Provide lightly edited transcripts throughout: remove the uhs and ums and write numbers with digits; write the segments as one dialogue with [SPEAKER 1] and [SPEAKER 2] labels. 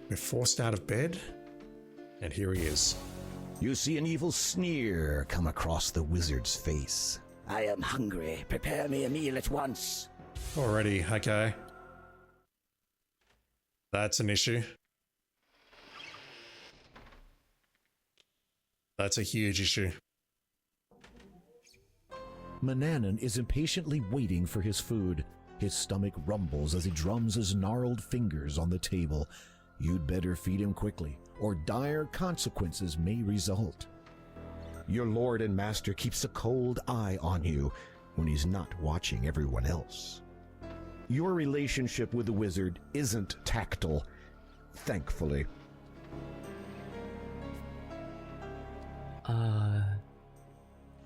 [SPEAKER 1] We're forced out of bed, and here he is.
[SPEAKER 2] You see an evil sneer come across the wizard's face.
[SPEAKER 3] I am hungry. Prepare me a meal at once.
[SPEAKER 1] Alrighty, okay. That's an issue. That's a huge issue.
[SPEAKER 2] Manannan is impatiently waiting for his food. His stomach rumbles as he drums his gnarled fingers on the table. You'd better feed him quickly, or dire consequences may result. Your lord and master keeps a cold eye on you when he's not watching everyone else. Your relationship with the wizard isn't tactile, thankfully.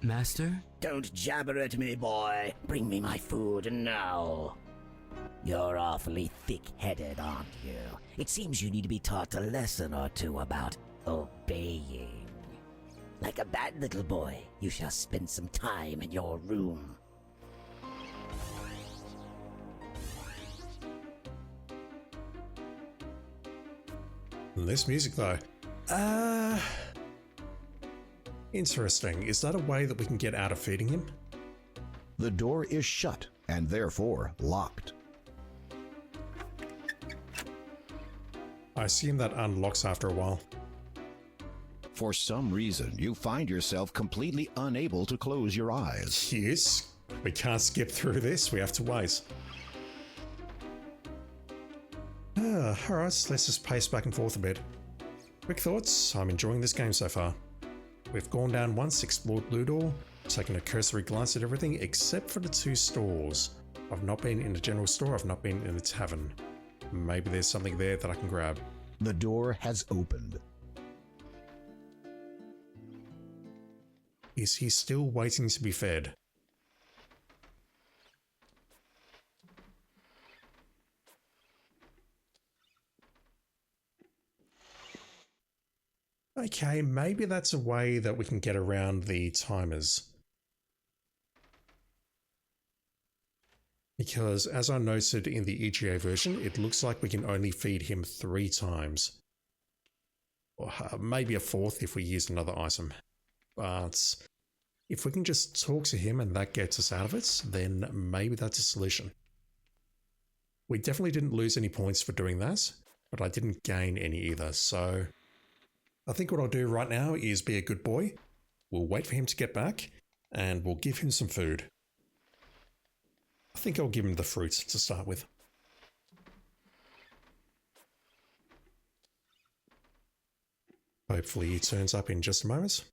[SPEAKER 4] Master?
[SPEAKER 3] Don't jabber at me, boy. Bring me my food now. You're awfully thick-headed, aren't you? It seems you need to be taught a lesson or two about obeying. Like a bad little boy, you shall spend some time in your room.
[SPEAKER 1] This music, though. Interesting. Is that a way that we can get out of feeding him?
[SPEAKER 2] The door is shut and therefore locked.
[SPEAKER 1] I assume that unlocks after a while.
[SPEAKER 2] For some reason, you find yourself completely unable to close your eyes.
[SPEAKER 1] Yes, we can't skip through this. We have to wait. Alright, let's just pace back and forth a bit. Quick thoughts. I'm enjoying this game so far. We've gone down once, explored Ludor, taken a cursory glance at everything except for the two stores. I've not been in the general store, I've not been in the tavern. Maybe there's something there that I can grab.
[SPEAKER 2] The door has opened.
[SPEAKER 1] Is he still waiting to be fed? Okay, maybe that's a way that we can get around the timers. Because as I noted in the EGA version, it looks like we can only feed him 3 times. Or maybe a 4th if we use another item. But if we can just talk to him and that gets us out of it, then maybe that's a solution. We definitely didn't lose any points for doing that, but I didn't gain any either, so I think what I'll do right now is be a good boy. We'll wait for him to get back, and we'll give him some food. I think I'll give him the fruit to start with. Hopefully he turns up in just a moment.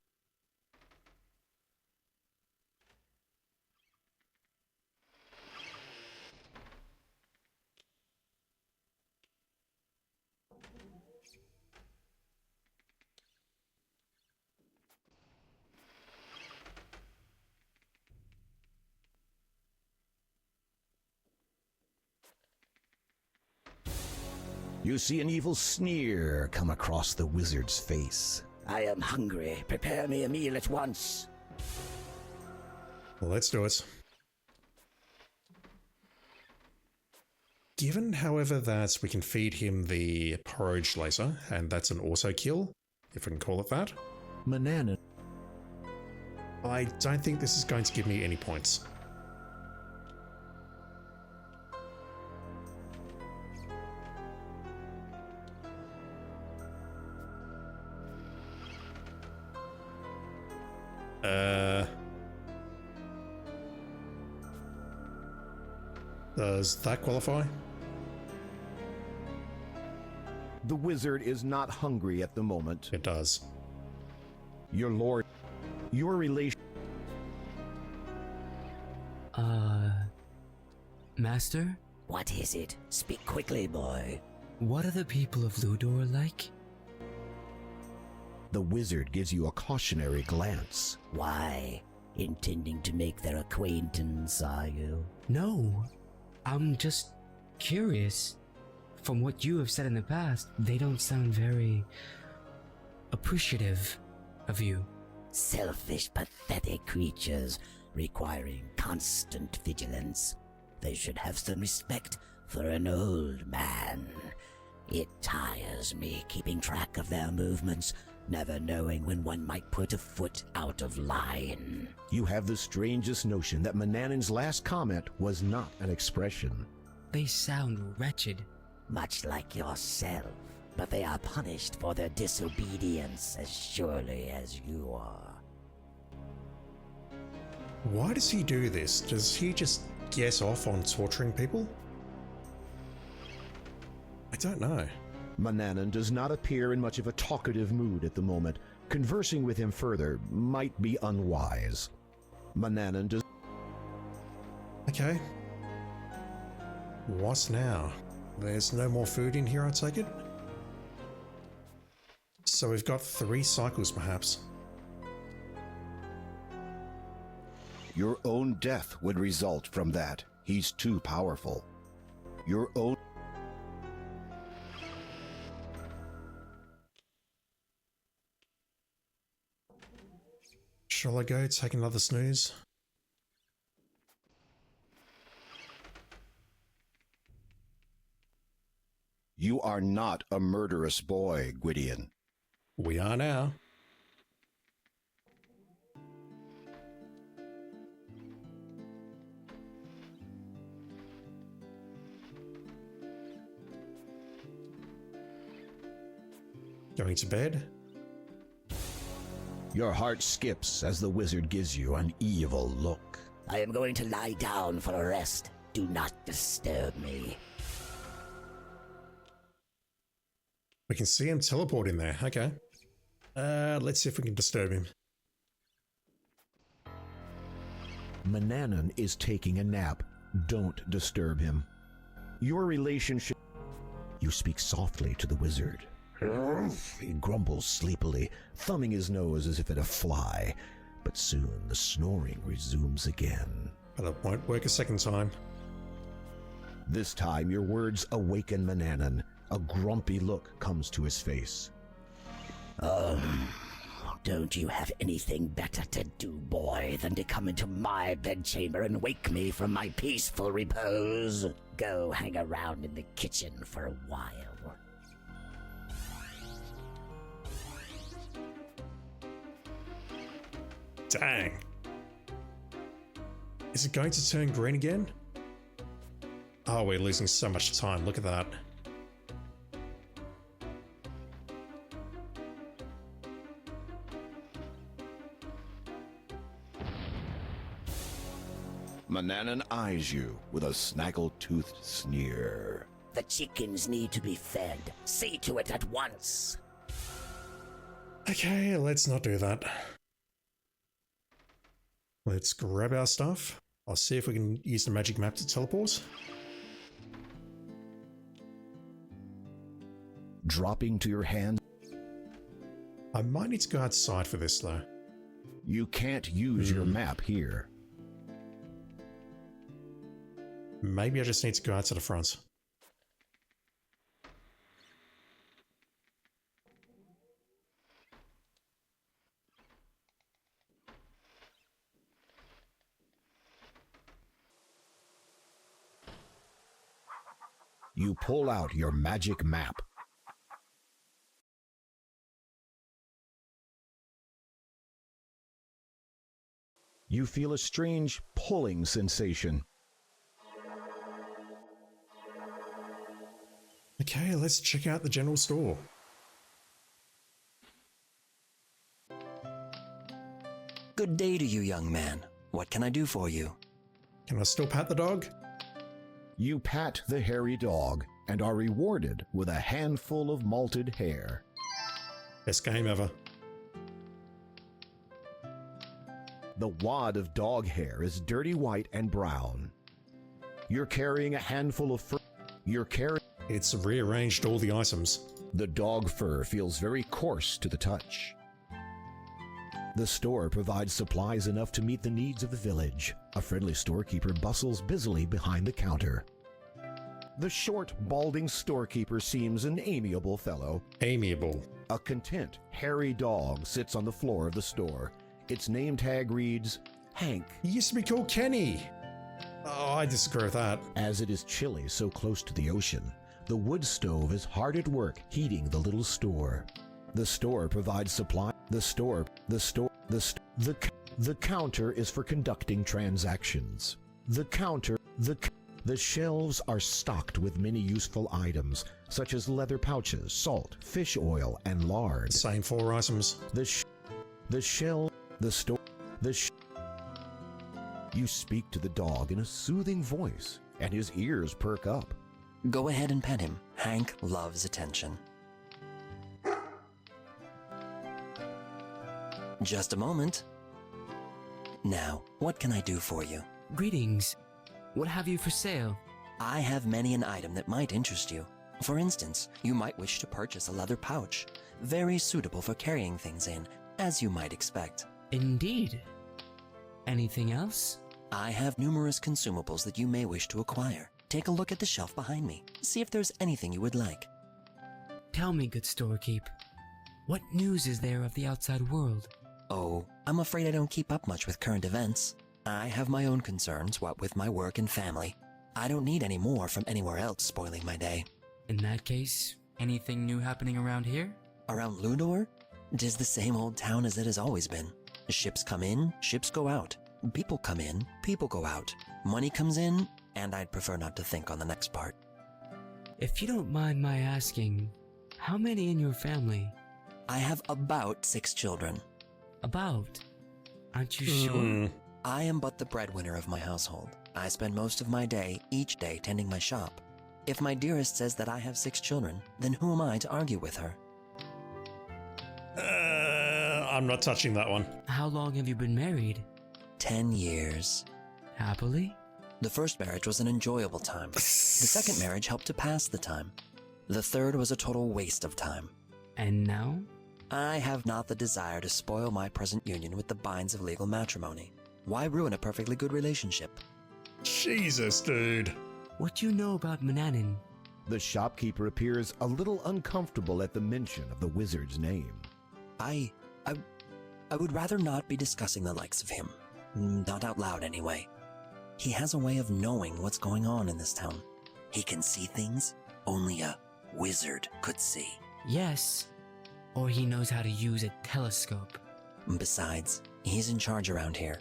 [SPEAKER 2] You see an evil sneer come across the wizard's face.
[SPEAKER 3] I am hungry. Prepare me a meal at once.
[SPEAKER 1] Well, let's do it. Given, however, that we can feed him the porridge later, and that's an auto kill, if we can call it that,
[SPEAKER 2] Manannan.
[SPEAKER 1] I don't think this is going to give me any points. Does that qualify?
[SPEAKER 2] The wizard is not hungry at the moment.
[SPEAKER 1] It does.
[SPEAKER 2] Your lord, your relation.
[SPEAKER 4] Master?
[SPEAKER 3] What is it? Speak quickly, boy.
[SPEAKER 4] What are the people of Ludor like?
[SPEAKER 2] The wizard gives you a cautionary glance.
[SPEAKER 3] Why? Intending to make their acquaintance, are you?
[SPEAKER 4] No, I'm just curious. From what you have said in the past, they don't sound very appreciative of you.
[SPEAKER 3] Selfish, pathetic creatures requiring constant vigilance. They should have some respect for an old man. It tires me keeping track of their movements, never knowing when one might put a foot out of line.
[SPEAKER 2] You have the strangest notion that Manannan's last comment was not an expression.
[SPEAKER 4] They sound wretched.
[SPEAKER 3] Much like yourself, but they are punished for their disobedience as surely as you are.
[SPEAKER 1] Why does he do this? Does he just get off on torturing people? I don't know.
[SPEAKER 2] Manannan does not appear in much of a talkative mood at the moment. Conversing with him further might be unwise. Manannan does...
[SPEAKER 1] Okay. What now? There's no more food in here, I take it? So we've got 3 cycles, perhaps.
[SPEAKER 5] Your own death would result from that. He's too powerful. Your own...
[SPEAKER 1] Shall I go take another snooze?
[SPEAKER 5] You are not a murderous boy, Gwydion.
[SPEAKER 1] We are now. Going to bed?
[SPEAKER 2] Your heart skips as the wizard gives you an evil look.
[SPEAKER 3] I am going to lie down for a rest. Do not disturb me.
[SPEAKER 1] We can see him teleport in there. Okay. Let's see if we can disturb him.
[SPEAKER 2] Manannan is taking a nap. Don't disturb him. Your relationship... You speak softly to the wizard. He grumbles sleepily, thumbing his nose as if at a fly. But soon the snoring resumes again.
[SPEAKER 1] But it won't work a second time.
[SPEAKER 2] This time your words awaken Manannan. A grumpy look comes to his face.
[SPEAKER 3] Don't you have anything better to do, boy, than to come into my bedchamber and wake me from my peaceful repose? Go hang around in the kitchen for a while.
[SPEAKER 1] Dang. Is it going to turn green again? Oh, we're losing so much time. Look at that.
[SPEAKER 5] Manannan eyes you with a snaggle-toothed sneer.
[SPEAKER 3] The chickens need to be fed. See to it at once.
[SPEAKER 1] Okay, let's not do that. Let's grab our stuff. I'll see if we can use the magic map to teleport.
[SPEAKER 2] Dropping to your hand,
[SPEAKER 1] I might need to go outside for this though.
[SPEAKER 2] you can't use your map here.
[SPEAKER 1] Maybe I just need to go out to the front.
[SPEAKER 2] You pull out your magic map. You feel a strange pulling sensation.
[SPEAKER 1] Okay, let's check out the general store.
[SPEAKER 6] Good day to you, young man. What can I do for you?
[SPEAKER 1] Can I still pat the dog?
[SPEAKER 2] You pat the hairy dog and are rewarded with a handful of malted hair.
[SPEAKER 1] Best game ever.
[SPEAKER 2] The wad of dog hair is dirty white and brown. You're carrying a handful of fur.
[SPEAKER 1] It's rearranged all the items.
[SPEAKER 2] The dog fur feels very coarse to the touch. The store provides supplies enough to meet the needs of the village. A friendly storekeeper bustles busily behind the counter. The short, balding storekeeper seems an amiable fellow.
[SPEAKER 1] Amiable.
[SPEAKER 2] A content, hairy dog sits on the floor of the store. Its name tag reads, Hank.
[SPEAKER 1] He used to be called Kenny. Oh, I disagree with that.
[SPEAKER 2] As it is chilly so close to the ocean, The wood stove is hard at work heating the little store. The store provides supply. The counter is for conducting transactions. The shelves are stocked with many useful items, such as leather pouches, salt, fish oil, and lard.
[SPEAKER 1] Same 4 items.
[SPEAKER 2] You speak to the dog in a soothing voice, and his ears perk up.
[SPEAKER 6] Go ahead and pet him. Hank loves attention. Just a moment. Now, what can I do for you?
[SPEAKER 4] Greetings. What have you for sale?
[SPEAKER 6] I have many an item that might interest you. For instance, you might wish to purchase a leather pouch, very suitable for carrying things in, as you might expect.
[SPEAKER 4] Indeed. Anything else?
[SPEAKER 6] I have numerous consumables that you may wish to acquire. Take a look at the shelf behind me. See if there's anything you would like.
[SPEAKER 4] Tell me, good storekeep, what news is there of the outside world?
[SPEAKER 6] Oh, I'm afraid I don't keep up much with current events. I have my own concerns, what with my work and family. I don't need any more from anywhere else spoiling my day.
[SPEAKER 4] In that case, anything new happening around here?
[SPEAKER 6] Around Ludor? 'Tis the same old town as it has always been. Ships come in, ships go out. People come in, people go out. Money comes in, and I'd prefer not to think on the next part.
[SPEAKER 4] If you don't mind my asking, how many in your family?
[SPEAKER 6] I have about 6 children.
[SPEAKER 4] About? Aren't you sure?
[SPEAKER 6] I am but the breadwinner of my household. I spend most of my day, each day, tending my shop. If my dearest says that I have 6 children, then who am I to argue with her?
[SPEAKER 1] I'm not touching that one.
[SPEAKER 4] How long have you been married?
[SPEAKER 6] 10 years.
[SPEAKER 4] Happily?
[SPEAKER 6] The first marriage was an enjoyable time. The second marriage helped to pass the time. The third was a total waste of time.
[SPEAKER 4] And now?
[SPEAKER 6] I have not the desire to spoil my present union with the binds of legal matrimony. Why ruin a perfectly good relationship?
[SPEAKER 1] Jesus, dude.
[SPEAKER 4] What do you know about Manannan?
[SPEAKER 2] The shopkeeper appears a little uncomfortable at the mention of the wizard's name.
[SPEAKER 6] I would rather not be discussing the likes of him. Not out loud, anyway. He has a way of knowing what's going on in this town. He can see things only a wizard could see.
[SPEAKER 4] Yes. Or he knows how to use a telescope.
[SPEAKER 6] Besides, he's in charge around here.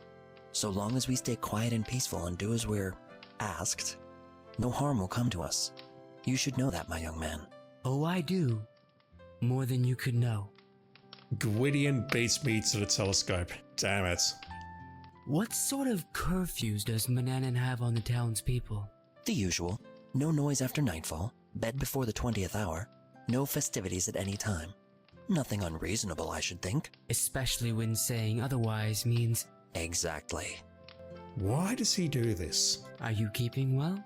[SPEAKER 6] So long as we stay quiet and peaceful and do as we're asked, no harm will come to us. You should know that, my young man.
[SPEAKER 4] Oh, I do. More than you could know.
[SPEAKER 1] Gwydion beats me to the telescope. Damn it.
[SPEAKER 4] What sort of curfews does Manannan have on the townspeople?
[SPEAKER 6] The usual. No noise after nightfall, bed before the 20th hour, no festivities at any time. Nothing unreasonable, I should think.
[SPEAKER 4] Especially when saying otherwise means...
[SPEAKER 6] Exactly.
[SPEAKER 1] Why does he do this?
[SPEAKER 4] Are you keeping well?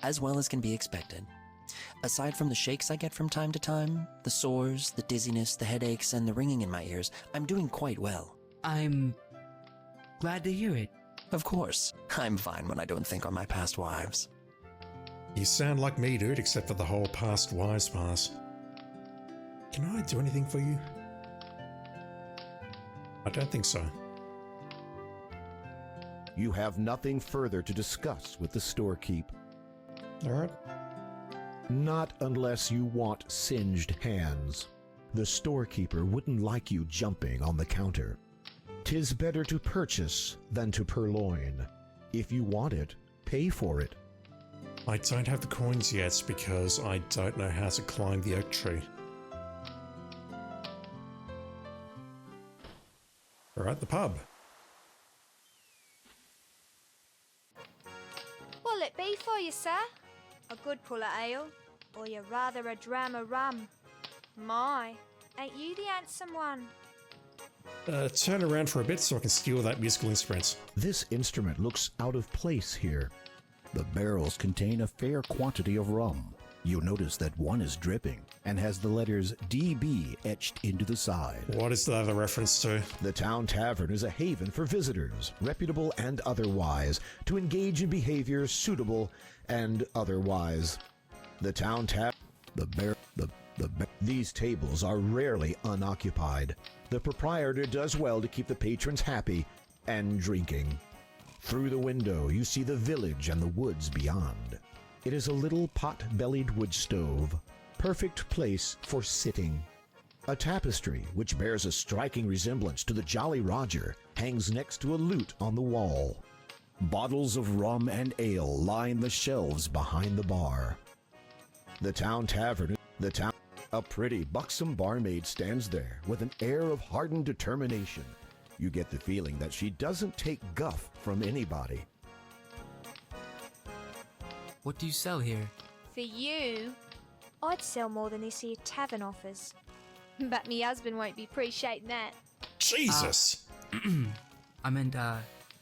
[SPEAKER 6] As well as can be expected. Aside from the shakes I get from time to time, the sores, the dizziness, the headaches, and the ringing in my ears, I'm doing quite well.
[SPEAKER 4] I'm glad to hear it.
[SPEAKER 6] Of course. I'm fine when I don't think on my past wives.
[SPEAKER 1] You sound like me, dude, except for the whole past wives pass. Can I do anything for you? I don't think so.
[SPEAKER 2] You have nothing further to discuss with the storekeep.
[SPEAKER 1] Alright.
[SPEAKER 2] Not unless you want singed hands. The storekeeper wouldn't like you jumping on the counter. 'Tis better to purchase than to purloin. If you want it, pay for it.
[SPEAKER 1] I don't have the coins yet because I don't know how to climb the oak tree. Alright, the pub.
[SPEAKER 7] What'll it be for you, sir? A good pull of ale, or you rather a dram of rum? My, ain't you the handsome one?
[SPEAKER 1] Turn around for a bit so I can steal that musical instrument.
[SPEAKER 2] This instrument looks out of place here. The barrels contain a fair quantity of rum. You'll notice that one is dripping and has the letters DB etched into the side.
[SPEAKER 1] What is that a reference to?
[SPEAKER 2] The town tavern is a haven for visitors, reputable and otherwise, to engage in behavior suitable and otherwise. The town These tables are rarely unoccupied. The proprietor does well to keep the patrons happy and drinking. Through the window, you see the village and the woods beyond. It is a little pot-bellied wood stove, perfect place for sitting. A tapestry, which bears a striking resemblance to the Jolly Roger, hangs next to a lute on the wall. Bottles of rum and ale line the shelves behind the bar. The town tavern, a pretty, buxom barmaid stands there with an air of hardened determination. You get the feeling that she doesn't take guff from anybody.
[SPEAKER 4] What do you sell here?
[SPEAKER 7] For you, I'd sell more than this here tavern offers. But me husband won't be appreciating that.
[SPEAKER 1] Jesus!
[SPEAKER 4] I meant,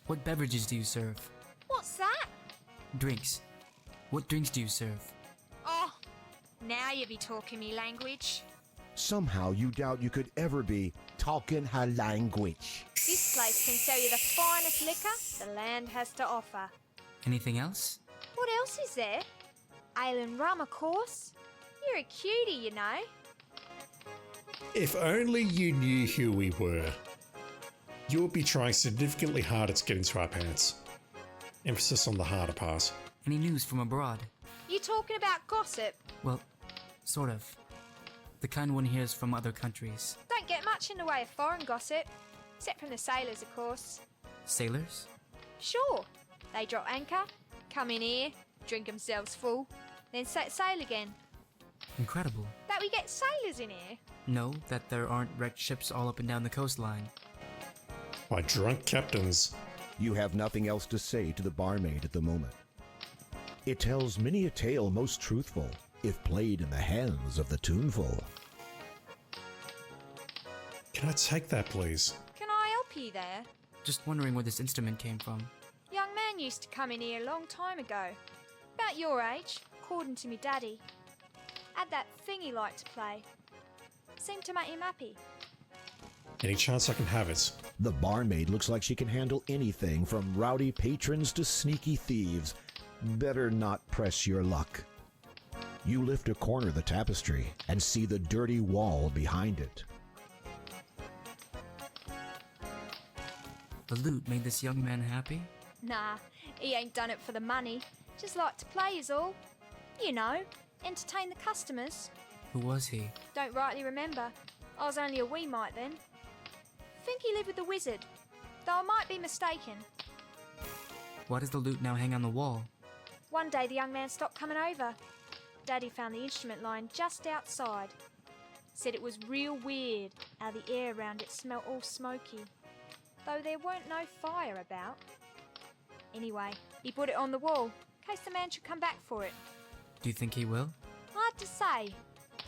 [SPEAKER 4] what beverages do you serve?
[SPEAKER 7] What's that?
[SPEAKER 4] Drinks. What drinks do you serve?
[SPEAKER 7] Oh, now you be talking me language.
[SPEAKER 2] Somehow you doubt you could ever be talking her language.
[SPEAKER 7] This place can sell you the finest liquor the land has to offer.
[SPEAKER 4] Anything else?
[SPEAKER 7] What else is there? Ale and rum, of course. You're a cutie, you know.
[SPEAKER 1] If only you knew who we were. You would be trying significantly harder to get into our pants. Emphasis on the harder part.
[SPEAKER 4] Any news from abroad?
[SPEAKER 7] You talking about gossip?
[SPEAKER 4] Well, sort of. The kind one hears from other countries.
[SPEAKER 7] Don't get much in the way of foreign gossip. Except from the sailors, of course.
[SPEAKER 4] Sailors?
[SPEAKER 7] Sure. They drop anchor, come in here, drink themselves full, then set sail again.
[SPEAKER 4] Incredible.
[SPEAKER 7] That we get sailors in here?
[SPEAKER 4] No, that there aren't wrecked ships all up and down the coastline.
[SPEAKER 1] By drunk captains.
[SPEAKER 2] You have nothing else to say to the barmaid at the moment. It tells many a tale most truthful, if played in the hands of the tuneful.
[SPEAKER 1] Can I take that, please?
[SPEAKER 7] Can I help you there?
[SPEAKER 4] Just wondering where this instrument came from.
[SPEAKER 7] Young man used to come in here a long time ago. About your age, according to me daddy. Had that thing he liked to play. Seemed to make him happy.
[SPEAKER 1] Any chance I can have it?
[SPEAKER 2] The barmaid looks like she can handle anything from rowdy patrons to sneaky thieves. Better not press your luck. You lift a corner of the tapestry and see the dirty wall behind it.
[SPEAKER 4] The lute made this young man happy?
[SPEAKER 7] Nah, he ain't done it for the money. Just like to play is all. You know, entertain the customers.
[SPEAKER 4] Who was he?
[SPEAKER 7] Don't rightly remember. I was only a wee mite then. Think he lived with the wizard, though I might be mistaken.
[SPEAKER 4] Why does the lute now hang on the wall?
[SPEAKER 7] One day the young man stopped coming over. Daddy found the instrument lying just outside. Said it was real weird how the air around it smelt all smoky, though there weren't no fire about. Anyway, he put it on the wall, in case the man should come back for it.
[SPEAKER 4] Do you think he will?
[SPEAKER 7] Hard to say.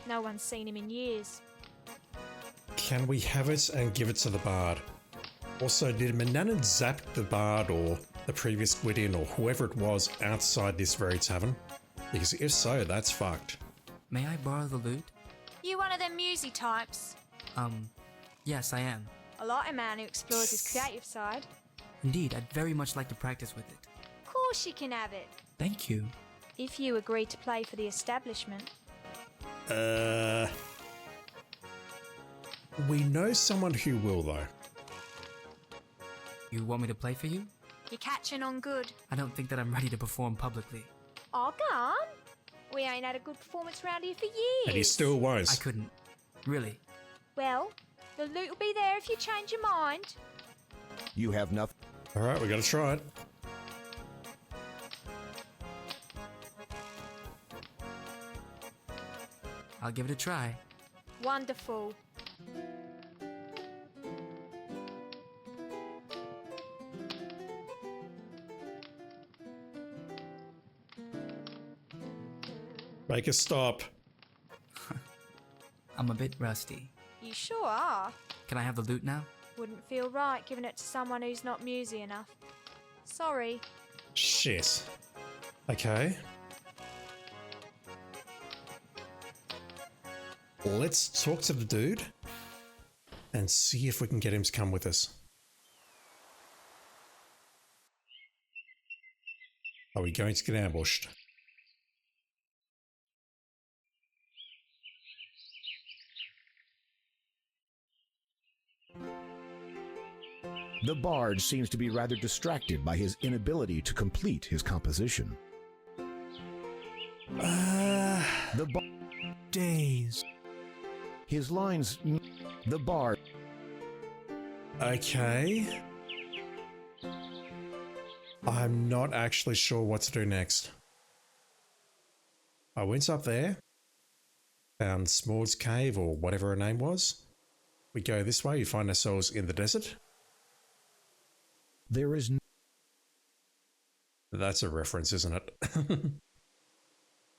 [SPEAKER 7] No one's seen him in years.
[SPEAKER 1] Can we have it and give it to the bard? Also, did Manannan zap the bard or the previous Gwydion or whoever it was outside this very tavern? Because if so, that's fucked.
[SPEAKER 4] May I borrow the lute?
[SPEAKER 7] You one of them musy types?
[SPEAKER 4] Yes, I am.
[SPEAKER 7] I like a man who explores his creative side.
[SPEAKER 4] Indeed, I'd very much like to practice with it.
[SPEAKER 7] Of course you can have it.
[SPEAKER 4] Thank you.
[SPEAKER 7] If you agree to play for the establishment.
[SPEAKER 1] We know someone who will, though.
[SPEAKER 4] You want me to play for you?
[SPEAKER 7] You're catching on good.
[SPEAKER 4] I don't think that I'm ready to perform publicly.
[SPEAKER 7] Oh, go on. We ain't had a good performance round here for years.
[SPEAKER 1] And he still won't.
[SPEAKER 4] I couldn't. Really.
[SPEAKER 7] Well, the loot will be there if you change your mind.
[SPEAKER 2] You have nothing.
[SPEAKER 1] Alright, we gotta try it.
[SPEAKER 4] I'll give it a try.
[SPEAKER 7] Wonderful.
[SPEAKER 1] Make a stop.
[SPEAKER 4] I'm a bit rusty.
[SPEAKER 7] You sure are.
[SPEAKER 4] Can I have the lute now?
[SPEAKER 7] Wouldn't feel right giving it to someone who's not musy enough. Sorry.
[SPEAKER 1] Shit. Okay. Let's talk to the dude and see if we can get him to come with us. Are we going to get ambushed?
[SPEAKER 2] The bard seems to be rather distracted by his inability to complete his composition. The bar.
[SPEAKER 8] Days.
[SPEAKER 2] His lines. The bar.
[SPEAKER 1] Okay. I'm not actually sure what to do next. I went up there, found Smord's cave or whatever her name was. We go this way, we find ourselves in the desert.
[SPEAKER 2] There is
[SPEAKER 1] That's a reference, isn't it?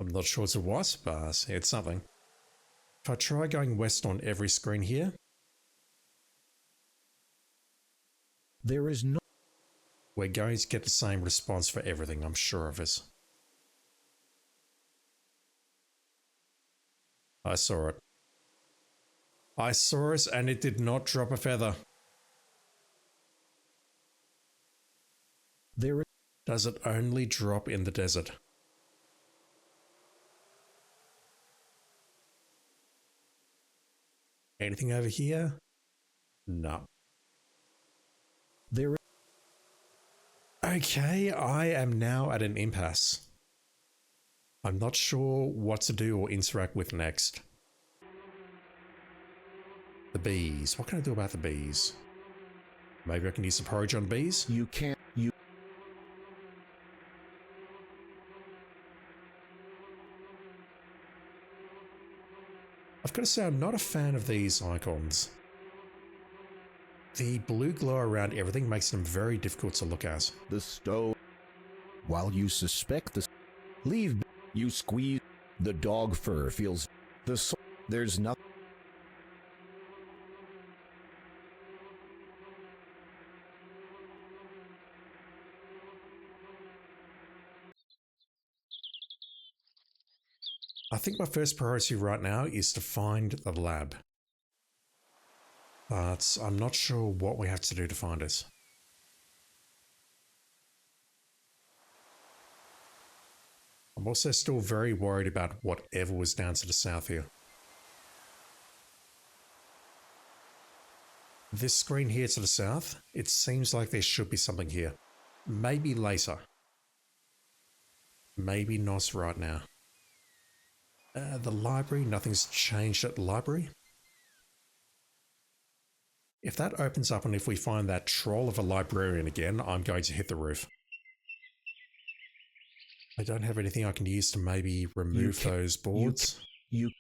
[SPEAKER 1] I'm not sure to what, but it's something. If I try going west on every screen here,
[SPEAKER 2] There is no.
[SPEAKER 1] we're going to get the same response for everything, I'm sure of it. I saw it. I saw it and it did not drop a feather.
[SPEAKER 2] There is.
[SPEAKER 1] Does it only drop in the desert? Anything over here? No.
[SPEAKER 2] There is.
[SPEAKER 1] Okay, I am now at an impasse. I'm not sure what to do or interact with next. The bees. What can I do about the bees? Maybe I can use some porridge on bees?
[SPEAKER 2] You can't. You.
[SPEAKER 1] I've got to say, I'm not a fan of these icons. The blue glow around everything makes them very difficult to look at.
[SPEAKER 2] The stove. While you suspect the. Leave. You squeeze. The dog fur feels. There's nothing.
[SPEAKER 1] I think my first priority right now is to find the lab. But I'm not sure what we have to do to find it. I'm also still very worried about whatever was down to the south here. This screen here to the south, it seems like there should be something here. Maybe later. Maybe not right now. The library, nothing's changed at the library. If that opens up and if we find that troll of a librarian again, I'm going to hit the roof. I don't have anything I can use to maybe remove those boards.
[SPEAKER 2] You.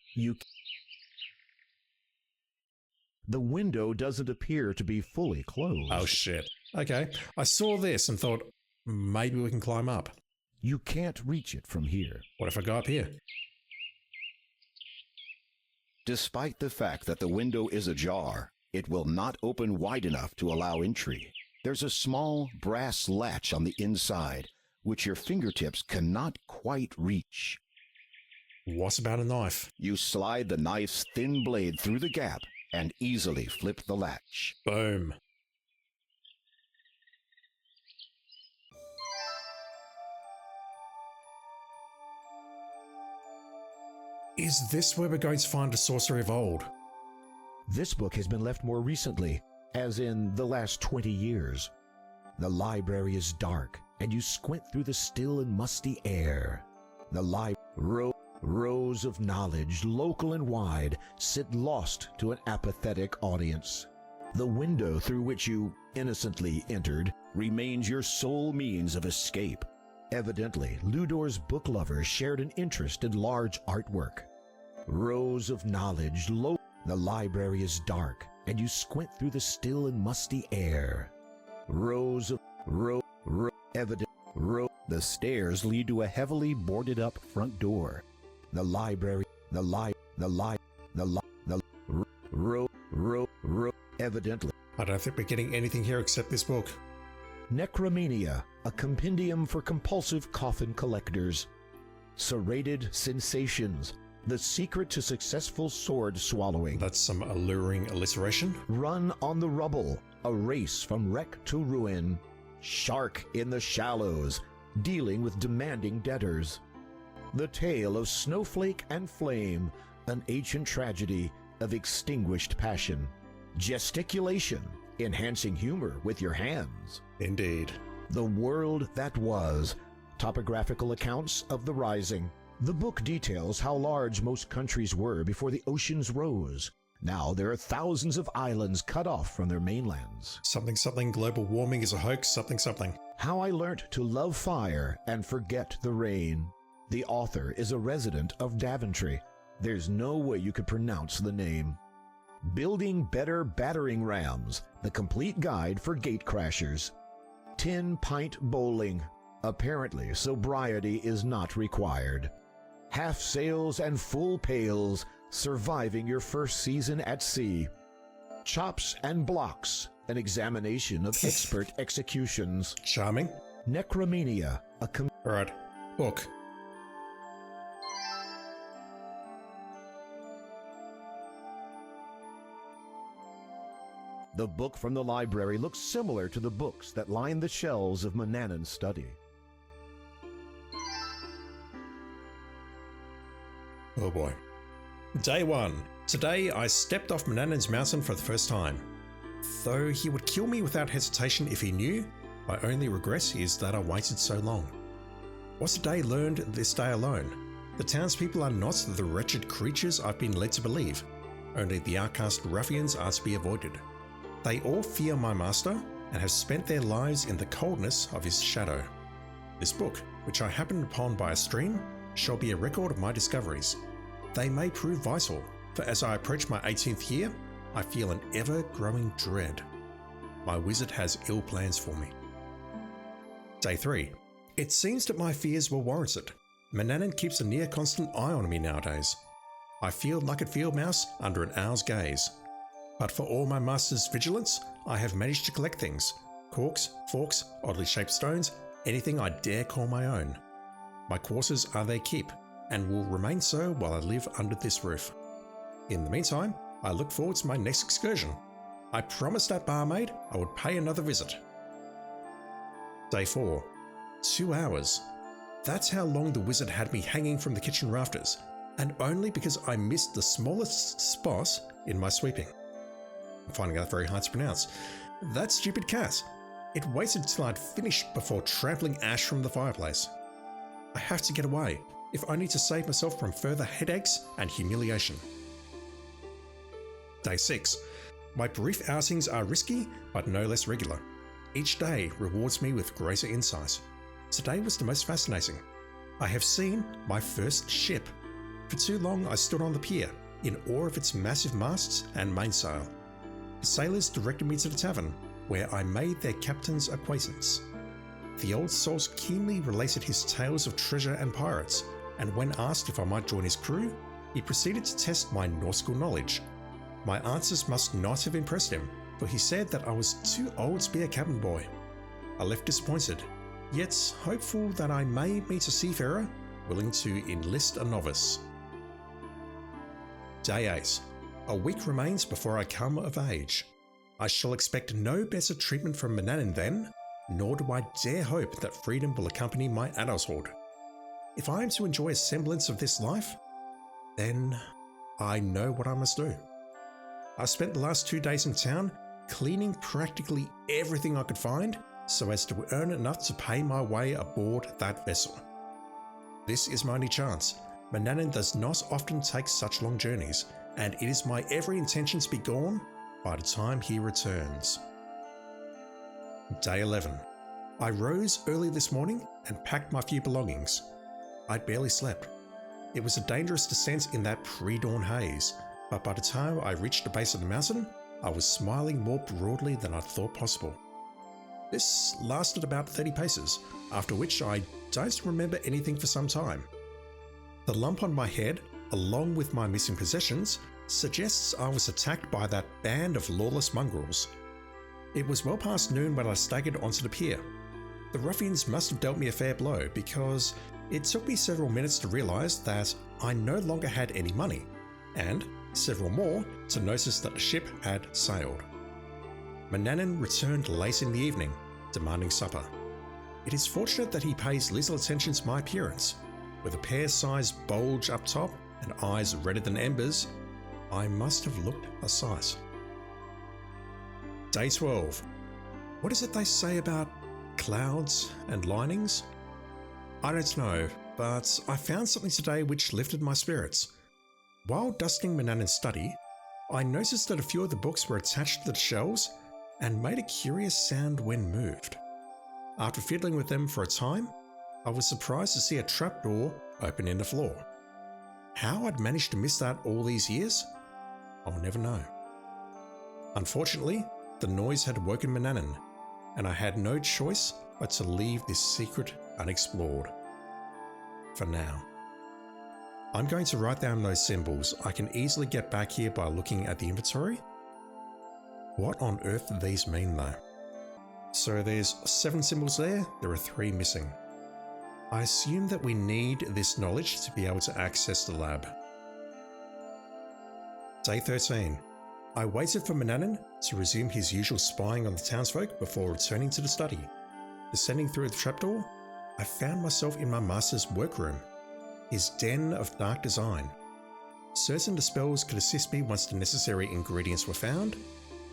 [SPEAKER 2] The window doesn't appear to be fully closed.
[SPEAKER 1] Oh shit. Okay, I saw this and thought, maybe we can climb up.
[SPEAKER 2] You can't reach it from here.
[SPEAKER 1] What if I go up here?
[SPEAKER 5] Despite the fact that the window is ajar, it will not open wide enough to allow entry. There's a small brass latch on the inside, which your fingertips cannot quite reach.
[SPEAKER 1] What about a knife?
[SPEAKER 5] You slide the knife's thin blade through the gap and easily flip the latch.
[SPEAKER 1] Boom. Is this where we're going to find a sorcery of old?
[SPEAKER 2] This book has been left more recently, as in the last 20 years. The library is dark, and you squint through the still and musty air. The rows of knowledge, local and wide, sit lost to an apathetic audience. The window through which you innocently entered remains your sole means of escape. Evidently, Ludor's book lovers shared an interest in large artwork. Rows of knowledge, the library is dark, and you squint through the still and musty air. The stairs lead to a heavily boarded up front door. The library, evidently.
[SPEAKER 1] I don't think we're getting anything here except this book.
[SPEAKER 2] Necromania, a compendium for compulsive coffin collectors. Serrated sensations, the secret to successful sword swallowing.
[SPEAKER 1] That's some alluring alliteration.
[SPEAKER 2] Run on the rubble, a race from wreck to ruin. Shark in the shallows, dealing with demanding debtors. The tale of snowflake and flame, an ancient tragedy of extinguished passion. Gesticulation, enhancing humor with your hands.
[SPEAKER 1] Indeed.
[SPEAKER 2] The world that was, topographical accounts of the rising. The book details how large most countries were before the oceans rose. Now there are thousands of islands cut off from their mainlands.
[SPEAKER 1] Something something global warming is a hoax, something something.
[SPEAKER 2] How I learnt to love fire and forget the rain. The author is a resident of Daventry. There's no way you could pronounce the name. Building Better Battering Rams, the complete guide for gatecrashers. 10-pint bowling. Apparently, sobriety is not required. Half sails and full pails, surviving your first season at sea. Chops and blocks, an examination of expert executions.
[SPEAKER 1] Charming.
[SPEAKER 2] Necromania,
[SPEAKER 1] Alright, book.
[SPEAKER 2] The book from the library looks similar to the books that line the shelves of Manannan's study.
[SPEAKER 1] Oh boy. Day 1. Today I stepped off Manannan's mountain for the first time. Though he would kill me without hesitation if he knew, my only regret is that I waited so long. What's a day learned this day alone? The townspeople are not the wretched creatures I've been led to believe. Only the outcast ruffians are to be avoided. They all fear my master and have spent their lives in the coldness of his shadow. This book, which I happened upon by a stream, shall be a record of my discoveries. They may prove vital, for as I approach my 18th year, I feel an ever-growing dread. My wizard has ill plans for me. Day 3. It seems that my fears were warranted. Manannan keeps a near constant eye on me nowadays. I feel like a field mouse under an owl's gaze. But for all my master's vigilance, I have managed to collect things. Corks, forks, oddly shaped stones, anything I dare call my own. My quarters are their keep, and will remain so while I live under this roof. In the meantime, I look forward to my next excursion. I promised that barmaid I would pay another visit. Day 4. 2 hours. That's how long the wizard had me hanging from the kitchen rafters, and only because I missed the smallest spot in my sweeping. I'm finding that very hard to pronounce. That stupid cat. It waited till I'd finished before trampling ash from the fireplace. I have to get away, if only to save myself from further headaches and humiliation. Day 6. My brief outings are risky, but no less regular. Each day rewards me with greater insight. Today was the most fascinating. I have seen my first ship. For too long I stood on the pier, in awe of its massive masts and mainsail. The sailors directed me to the tavern, where I made their captain's acquaintance. The old salt keenly related his tales of treasure and pirates, and when asked if I might join his crew, he proceeded to test my nautical knowledge. My answers must not have impressed him, for he said that I was too old to be a cabin boy. I left disappointed, yet hopeful that I may meet a seafarer willing to enlist a novice. Day 8. A week remains before I come of age. I shall expect no better treatment from Manannan then, nor do I dare hope that freedom will accompany my adulthood. If I am to enjoy a semblance of this life, then I know what I must do. I spent the last 2 days in town cleaning practically everything I could find so as to earn enough to pay my way aboard that vessel. This is my only chance. Manannan does not often take such long journeys, and it is my every intention to be gone by the time he returns. Day 11. I rose early this morning and packed my few belongings. I barely slept. It was a dangerous descent in that pre-dawn haze, but by the time I reached the base of the mountain, I was smiling more broadly than I thought possible. This lasted about 30 paces, after which I don't remember anything for some time. The lump on my head, along with my missing possessions, suggests I was attacked by that band of lawless mongrels. It was well past noon when I staggered onto the pier. The ruffians must have dealt me a fair blow, because it took me several minutes to realise that I no longer had any money, and several more to notice that the ship had sailed. Manannan returned late in the evening, demanding supper. It is fortunate that he pays little attention to my appearance. With a pear-sized bulge up top and eyes redder than embers, I must have looked a sight. Day 12. What is it they say about clouds and linings? I don't know, but I found something today which lifted my spirits. While dusting Manannan's study, I noticed that a few of the books were attached to the shelves and made a curious sound when moved. After fiddling with them for a time, I was surprised to see a trapdoor open in the floor. How I'd managed to miss that all these years? I'll never know. Unfortunately, the noise had woken Manannan, and I had no choice but to leave this secret unexplored. For now. I'm going to write down those symbols. I can easily get back here by looking at the inventory. What on earth do these mean though? So there's 7 symbols there are 3 missing. I assume that we need this knowledge to be able to access the lab. Day 13. I waited for Manannan to resume his usual spying on the townsfolk before returning to the study. Descending through the trapdoor, I found myself in my master's workroom, his den of dark design. Certain the spells could assist me once the necessary ingredients were found,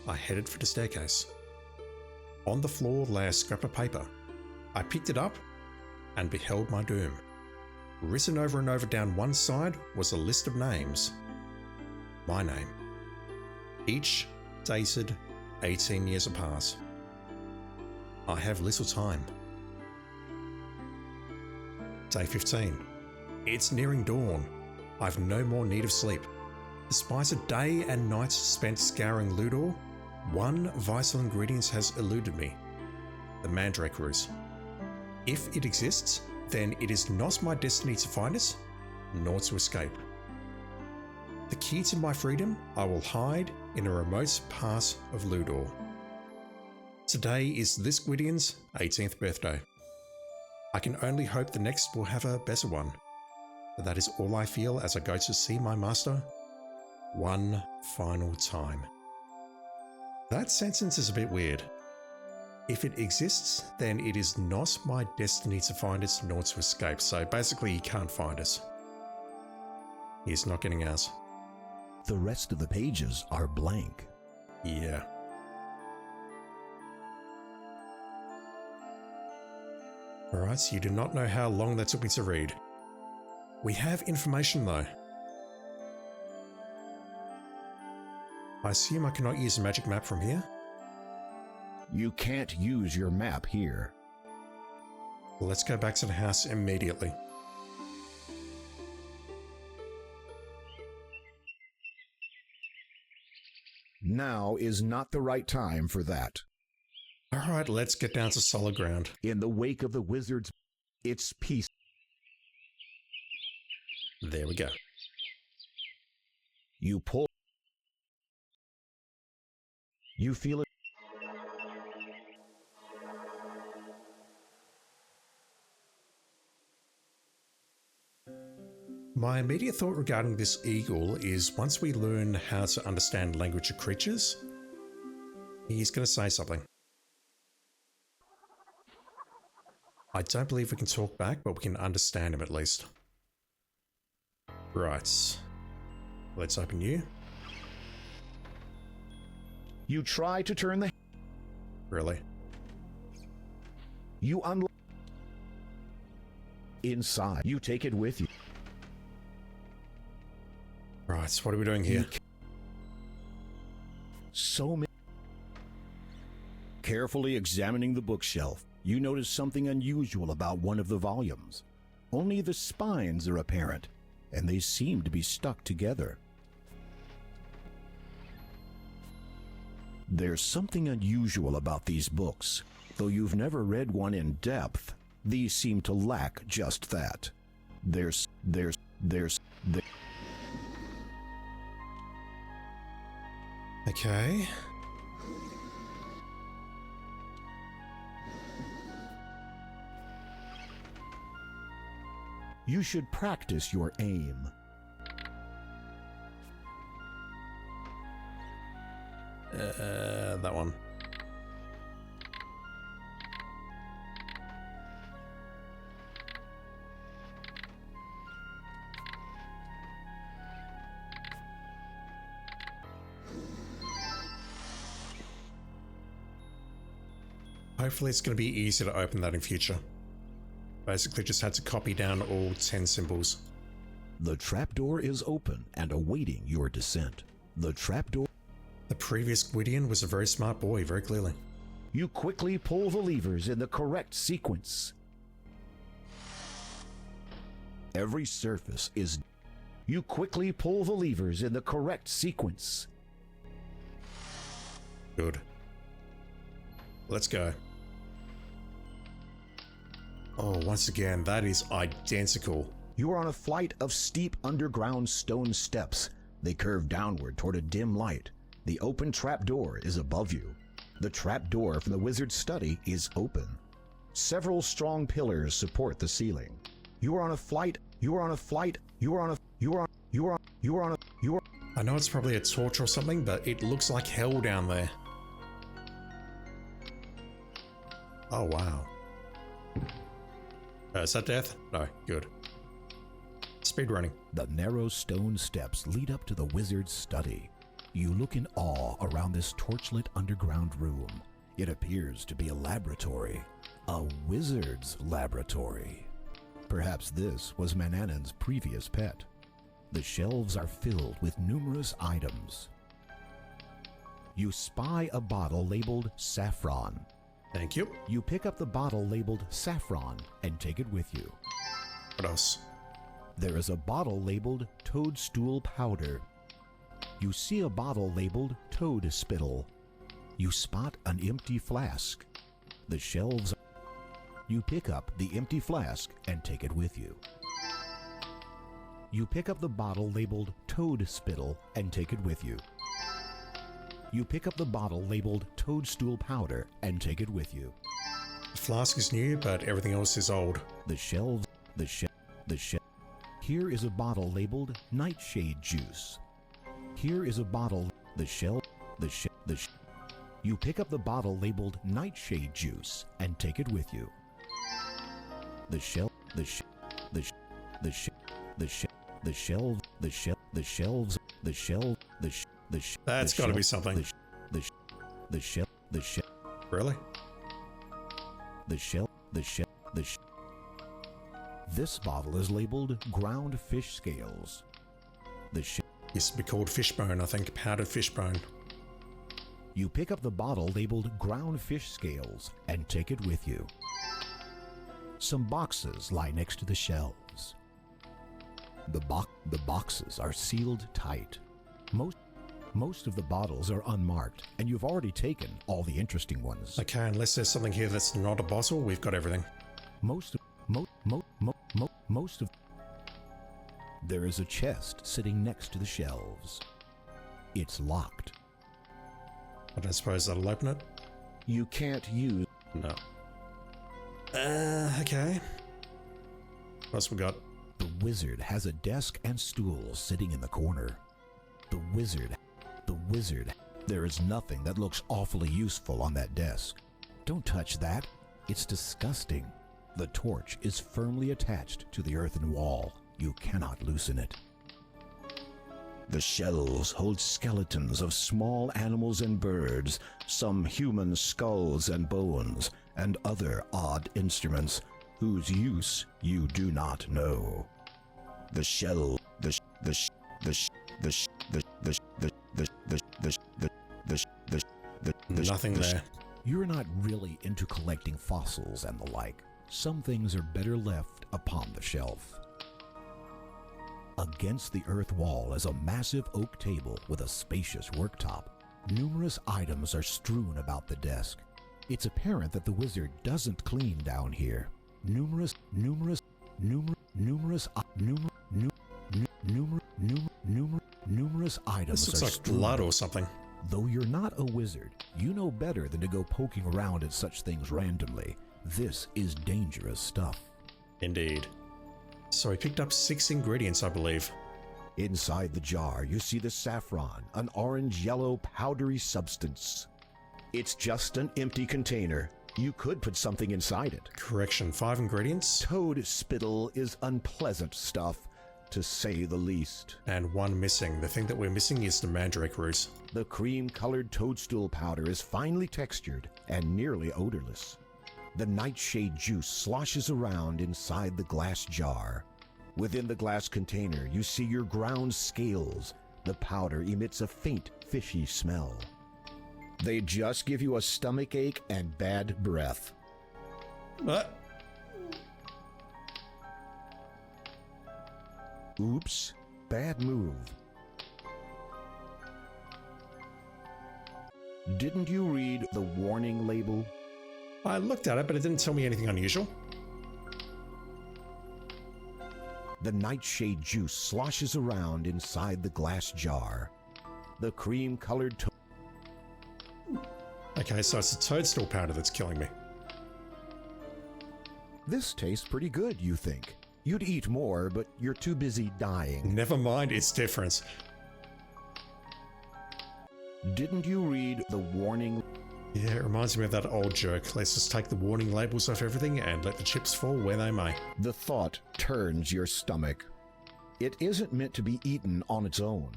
[SPEAKER 1] I headed for the staircase. On the floor lay a scrap of paper. I picked it up and beheld my doom. Written over and over down one side was a list of names. My name. Each dated 18 years apart. I have little time. Day 15. It's nearing dawn. I've no more need of sleep. Despite a day and night spent scouring Ludor, one vital ingredient has eluded me. The mandrake root. If it exists, then it is not my destiny to find it, nor to escape. The key to my freedom I will hide in a remote part of Ludor. Today is this Gwydion's 18th birthday. I can only hope the next will have a better one, but that is all I feel as I go to see my master one final time. That sentence is a bit weird. If it exists, then it is not my destiny to find it nor to escape, so basically he can't find it. He's not getting out.
[SPEAKER 2] The rest of the pages are blank.
[SPEAKER 1] Yeah. Alright, you do not know how long that took me to read. We have information though. I assume I cannot use a magic map from here?
[SPEAKER 2] You can't use your map here.
[SPEAKER 1] Well, let's go back to the house immediately.
[SPEAKER 2] Now is not the right time for that.
[SPEAKER 1] Alright, let's get down to solid ground.
[SPEAKER 2] In the wake of the wizards, it's peace.
[SPEAKER 1] There we go.
[SPEAKER 2] You pull. You feel it.
[SPEAKER 1] My immediate thought regarding this eagle is once we learn how to understand language of creatures, he's going to say something. I don't believe we can talk back, but we can understand him at least. Right. Let's open you.
[SPEAKER 2] You try to turn the.
[SPEAKER 1] Really?
[SPEAKER 2] You unlock. Inside, you take it with you.
[SPEAKER 1] Right, what are we doing here?
[SPEAKER 2] So many. Carefully examining the bookshelf, you notice something unusual about one of the volumes. Only the spines are apparent, and they seem to be stuck together. There's something unusual about these books. Though you've never read one in depth, these seem to lack just that. There's
[SPEAKER 1] Okay.
[SPEAKER 2] You should practice your aim.
[SPEAKER 1] That one. Hopefully it's going to be easier to open that in future. Basically just had to copy down all 10 symbols.
[SPEAKER 2] The trapdoor is open and awaiting your descent. The trapdoor.
[SPEAKER 1] The previous Gwydion was a very smart boy, very clearly.
[SPEAKER 2] You quickly pull the levers in the correct sequence. Every surface is... You quickly pull the levers in the correct sequence.
[SPEAKER 1] Good. Let's go. Oh, once again, that is identical.
[SPEAKER 2] You are on a flight of steep underground stone steps. They curve downward toward a dim light. The open trapdoor is above you. The trapdoor from the wizard's study is open. Several strong pillars support the ceiling. You are on a flight.
[SPEAKER 1] I know it's probably a torch or something, but it looks like hell down there. Oh, wow. Is that death? No, good. Speedrunning.
[SPEAKER 2] The narrow stone steps lead up to the wizard's study. You look in awe around this torchlit underground room. It appears to be a laboratory. A wizard's laboratory. Perhaps this was Manannan's previous pet. The shelves are filled with numerous items. You spy a bottle labeled saffron.
[SPEAKER 1] Thank you.
[SPEAKER 2] You pick up the bottle labeled saffron and take it with you.
[SPEAKER 1] What else?
[SPEAKER 2] There is a bottle labeled toadstool powder. You see a bottle labeled toad spittle. You spot an empty flask. The shelves. You pick up the empty flask and take it with you. You pick up the bottle labeled toad spittle and take it with you. You pick up the bottle labeled toadstool powder and take it with you.
[SPEAKER 1] The flask is new, but everything else is old.
[SPEAKER 2] The shelves. Here is a bottle labeled nightshade juice. Here is a bottle. You pick up the bottle labeled nightshade juice and take it with you.
[SPEAKER 1] That's got to be something. Really?
[SPEAKER 2] This bottle is labeled ground fish scales.
[SPEAKER 1] Used to be called fishbone, I think. Powdered fishbone.
[SPEAKER 2] You pick up the bottle labeled ground fish scales and take it with you. Some boxes lie next to the shelves. The boxes are sealed tight. Most of the bottles are unmarked, and you've already taken all the interesting ones.
[SPEAKER 1] Okay, unless there's something here that's not a bottle, we've got everything.
[SPEAKER 2] There is a chest sitting next to the shelves. It's locked.
[SPEAKER 1] I don't suppose that'll open it?
[SPEAKER 2] You can't use...
[SPEAKER 1] No. Okay. What else we got?
[SPEAKER 2] The wizard has a desk and stool sitting in the corner. The wizard. There is nothing that looks awfully useful on that desk. Don't touch that. It's disgusting. The torch is firmly attached to the earthen wall. You cannot loosen it. The shelves hold skeletons of small animals and birds, some human skulls and bones, and other odd instruments whose use you do not know.
[SPEAKER 1] Nothing there.
[SPEAKER 2] You're not really into collecting fossils and the like. Some things are better left upon the shelf. Against the earth wall is a massive oak table with a spacious worktop. Numerous items are strewn about the desk. It's apparent that the wizard doesn't clean down here. Numerous items
[SPEAKER 1] This looks
[SPEAKER 2] are
[SPEAKER 1] like
[SPEAKER 2] strewn.
[SPEAKER 1] blood or something.
[SPEAKER 2] Though you're not a wizard, you know better than to go poking around at such things randomly. This is dangerous stuff.
[SPEAKER 1] Indeed. So he picked up 6 ingredients, I believe.
[SPEAKER 2] Inside the jar, you see the saffron, an orange-yellow powdery substance. It's just an empty container. You could put something inside it.
[SPEAKER 1] Correction, 5 ingredients.
[SPEAKER 2] Toad spittle is unpleasant stuff, to say the least.
[SPEAKER 1] And 1 missing. The thing that we're missing is the mandrake root.
[SPEAKER 2] The cream-colored toadstool powder is finely textured and nearly odorless. The nightshade juice sloshes around inside the glass jar. Within the glass container, you see your ground scales. The powder emits a faint, fishy smell. They just give you a stomach ache and bad breath.
[SPEAKER 1] What?
[SPEAKER 2] Oops, bad move. Didn't you read the warning label?
[SPEAKER 1] I looked at it, but it didn't tell me anything unusual.
[SPEAKER 2] The nightshade juice sloshes around inside the glass jar. The cream-colored
[SPEAKER 1] Okay, so it's the toadstool powder that's killing me.
[SPEAKER 2] This tastes pretty good, you think. You'd eat more, but you're too busy dying.
[SPEAKER 1] Never mind its difference.
[SPEAKER 2] Didn't you read the warning?
[SPEAKER 1] Yeah, it reminds me of that old joke. Let's just take the warning labels off everything and let the chips fall where they may.
[SPEAKER 2] The thought turns your stomach. It isn't meant to be eaten on its own.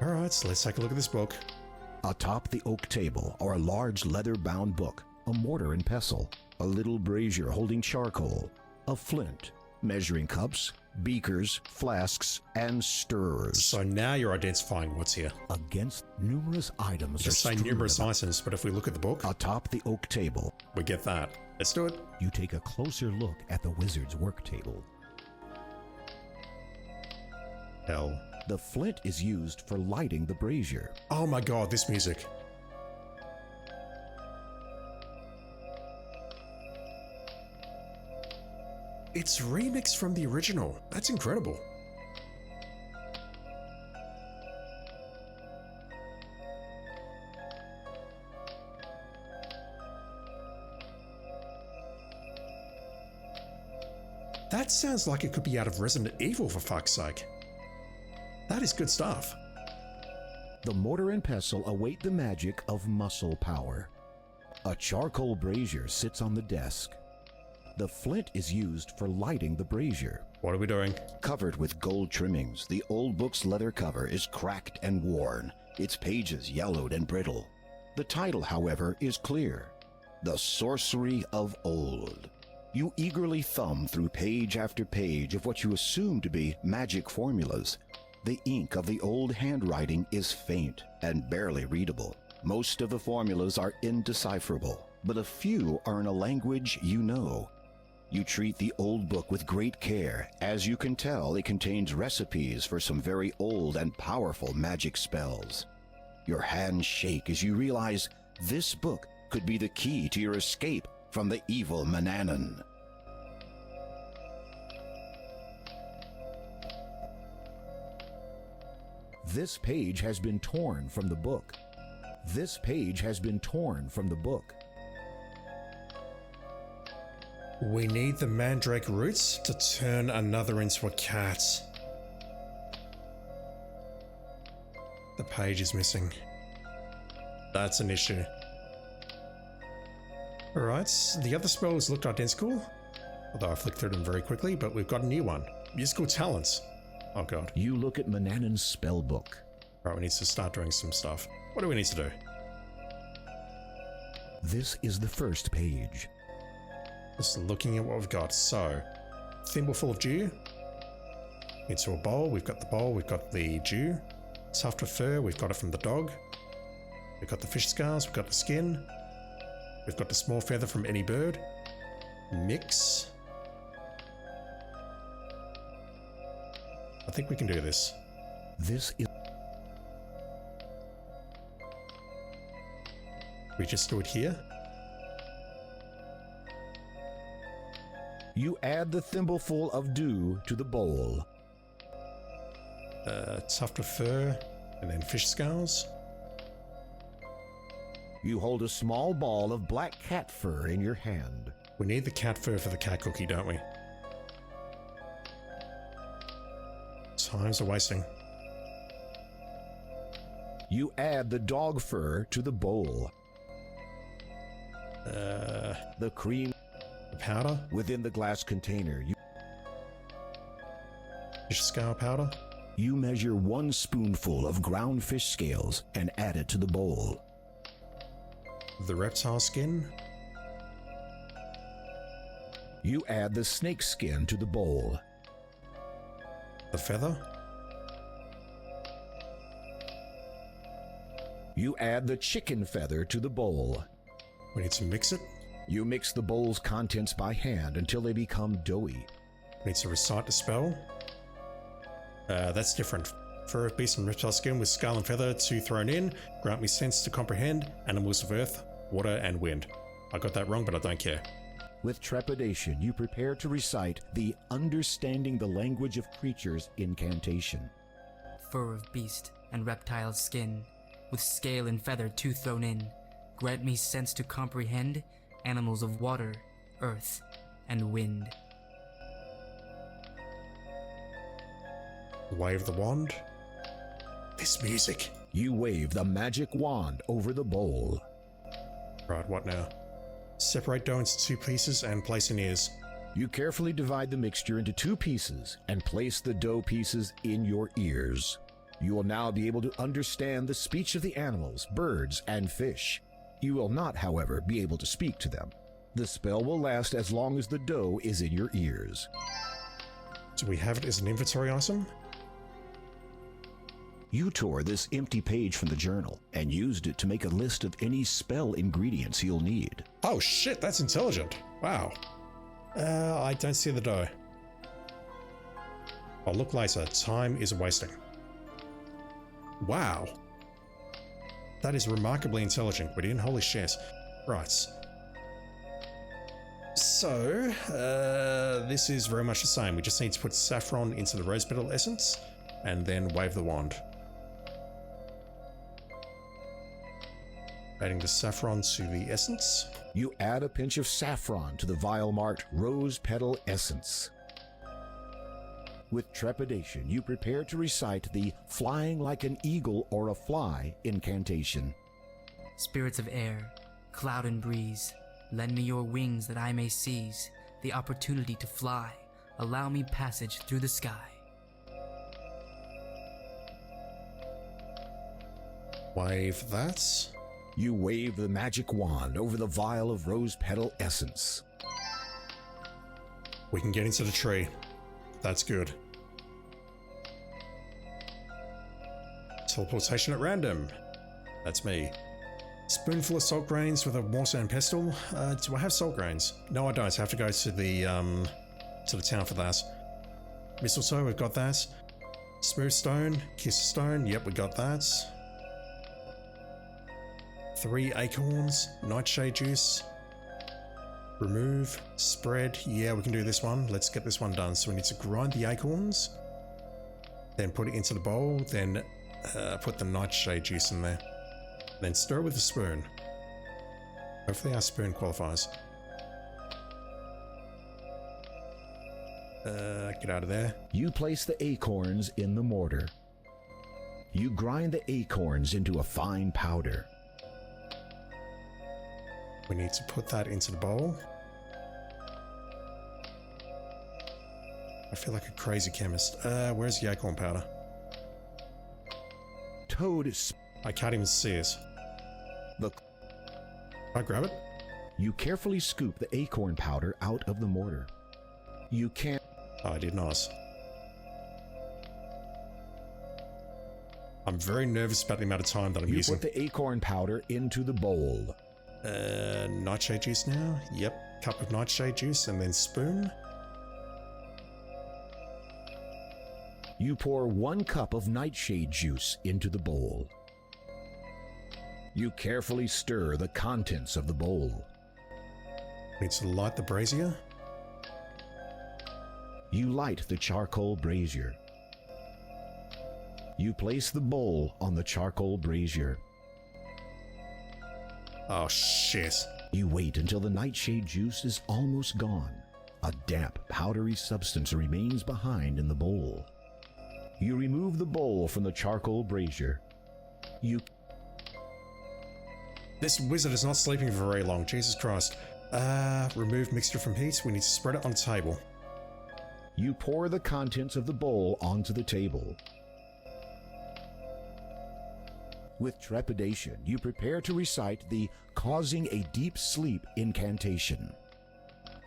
[SPEAKER 1] Alright, so let's take a look at this book.
[SPEAKER 2] Atop the oak table are a large leather-bound book, a mortar and pestle, a little brazier holding charcoal, a flint, measuring cups, beakers, flasks, and stirrers.
[SPEAKER 1] So now you're identifying what's here.
[SPEAKER 2] Against numerous items
[SPEAKER 1] Just say numerous items, but if we look at the book,
[SPEAKER 2] atop the oak table,
[SPEAKER 1] we get that. Let's do it.
[SPEAKER 2] you take a closer look at the wizard's work table.
[SPEAKER 1] Hell.
[SPEAKER 2] The flint is used for lighting the brazier.
[SPEAKER 1] Oh my god, this music. It's remixed from the original. That's incredible. That sounds like it could be out of Resident Evil, for fuck's sake. That is good stuff.
[SPEAKER 2] The mortar and pestle await the magic of muscle power. A charcoal brazier sits on the desk. The flint is used for lighting the brazier.
[SPEAKER 1] What are we doing?
[SPEAKER 5] Covered with gold trimmings, the old book's leather cover is cracked and worn, its pages yellowed and brittle. The title, however, is clear: The Sorcery of Old. You eagerly thumb through page after page of what you assume to be magic formulas. The ink of the old handwriting is faint and barely readable. Most of the formulas are indecipherable, but a few are in a language you know. You treat the old book with great care, as you can tell it contains recipes for some very old and powerful magic spells. Your hands shake as you realize this book could be the key to your escape from the evil Manannan.
[SPEAKER 2] This page has been torn from the book. This page has been torn from the book.
[SPEAKER 1] We need the mandrake roots to turn another into a cat. The page is missing. That's an issue. Alright, the other spells looked identical, although I flicked through them very quickly, but we've got a new one. Musical talents. Oh god.
[SPEAKER 2] You look at Manannan's spell book.
[SPEAKER 1] Right, we need to start doing some stuff. What do we need to do?
[SPEAKER 2] This is the first page.
[SPEAKER 1] Just looking at what we've got. So, thimble full of dew. Into a bowl. We've got the bowl. We've got the dew. Tuft of fur. We've got it from the dog. We've got the fish scales. We've got the skin. We've got the small feather from any bird. Mix. I think we can do this.
[SPEAKER 2] This is...
[SPEAKER 1] We just do it here.
[SPEAKER 2] You add the thimbleful of dew to the bowl.
[SPEAKER 1] Tuft of fur. And then fish scales.
[SPEAKER 2] You hold a small ball of black cat fur in your hand.
[SPEAKER 1] We need the cat fur for the cat cookie, don't we? Times are wasting.
[SPEAKER 2] You add the dog fur to the bowl. The cream
[SPEAKER 1] The powder.
[SPEAKER 2] within the glass container.
[SPEAKER 1] Fish scale powder.
[SPEAKER 2] You measure 1 spoonful of ground fish scales and add it to the bowl.
[SPEAKER 1] The reptile skin.
[SPEAKER 2] You add the snake skin to the bowl.
[SPEAKER 1] The feather?
[SPEAKER 2] You add the chicken feather to the bowl.
[SPEAKER 1] We need to mix it.
[SPEAKER 2] You mix the bowl's contents by hand until they become doughy.
[SPEAKER 1] We need to recite the spell. That's different. Fur of beast and reptile skin with skull and feather, 2 thrown in. Grant me sense to comprehend animals of earth, water, and wind. I got that wrong, but I don't care.
[SPEAKER 2] With trepidation, you prepare to recite the Understanding the Language of Creatures incantation.
[SPEAKER 4] Fur of beast and reptile skin, with scale and feather 2 thrown in. Grant me sense to comprehend animals of water, earth, and wind.
[SPEAKER 1] Wave the wand. This music.
[SPEAKER 2] You wave the magic wand over the bowl.
[SPEAKER 1] Right, what now? Separate dough into 2 pieces and place in ears.
[SPEAKER 2] You carefully divide the mixture into 2 pieces and place the dough pieces in your ears. You will now be able to understand the speech of the animals, birds, and fish. You will not, however, be able to speak to them. The spell will last as long as the dough is in your ears.
[SPEAKER 1] Do we have it as an inventory item?
[SPEAKER 5] You tore this empty page from the journal and used it to make a list of any spell ingredients you'll need.
[SPEAKER 1] Oh shit, that's intelligent. Wow. I don't see the dough. I'll look later. Time is wasting. Wow. That is remarkably intelligent, Gideon. Holy shit. Right. So, this is very much the same. We just need to put saffron into the rose petal essence and then wave the wand. Adding the saffron to the essence.
[SPEAKER 2] You add a pinch of saffron to the vial marked Rose Petal Essence. With trepidation, you prepare to recite the Flying Like an Eagle or a Fly incantation.
[SPEAKER 4] Spirits of air, cloud and breeze, lend me your wings that I may seize the opportunity to fly. Allow me passage through the sky.
[SPEAKER 1] Wave that.
[SPEAKER 2] You wave the magic wand over the vial of Rose Petal Essence.
[SPEAKER 1] We can get into the tree. That's good. Teleportation at random. That's me. Spoonful of salt grains with a mortar and pestle. Do I have salt grains? No, I don't. I have to go to the town for that. Mistletoe, we've got that. Smooth stone, kiss stone. Yep, we got that. 3 acorns, nightshade juice. Remove, spread. Yeah, we can do this one. Let's get this one done. So we need to grind the acorns, then put it into the bowl, then put the nightshade juice in there. Then stir with a spoon. Hopefully our spoon qualifies. Get out of there.
[SPEAKER 2] You place the acorns in the mortar. You grind the acorns into a fine powder.
[SPEAKER 1] We need to put that into the bowl. I feel like a crazy chemist. Where's the acorn powder?
[SPEAKER 2] Toad,
[SPEAKER 1] I can't even see it.
[SPEAKER 2] Look.
[SPEAKER 1] I grab it?
[SPEAKER 2] You carefully scoop the acorn powder out of the mortar. You can't.
[SPEAKER 1] Oh, I did not. I'm very nervous about the amount of time that I'm using.
[SPEAKER 2] You put the acorn powder into the bowl.
[SPEAKER 1] Nightshade juice now? Yep, cup of nightshade juice and then spoon.
[SPEAKER 2] You pour 1 cup of nightshade juice into the bowl. You carefully stir the contents of the bowl.
[SPEAKER 1] Need to light the brazier.
[SPEAKER 2] You light the charcoal brazier. You place the bowl on the charcoal brazier.
[SPEAKER 1] Oh shit.
[SPEAKER 2] You wait until the nightshade juice is almost gone. A damp, powdery substance remains behind in the bowl. You remove the bowl from the charcoal brazier.
[SPEAKER 1] This wizard is not sleeping for very long. Jesus Christ. Remove mixture from heat. We need to spread it on the table.
[SPEAKER 2] You pour the contents of the bowl onto the table. With trepidation, you prepare to recite the Causing a Deep Sleep incantation.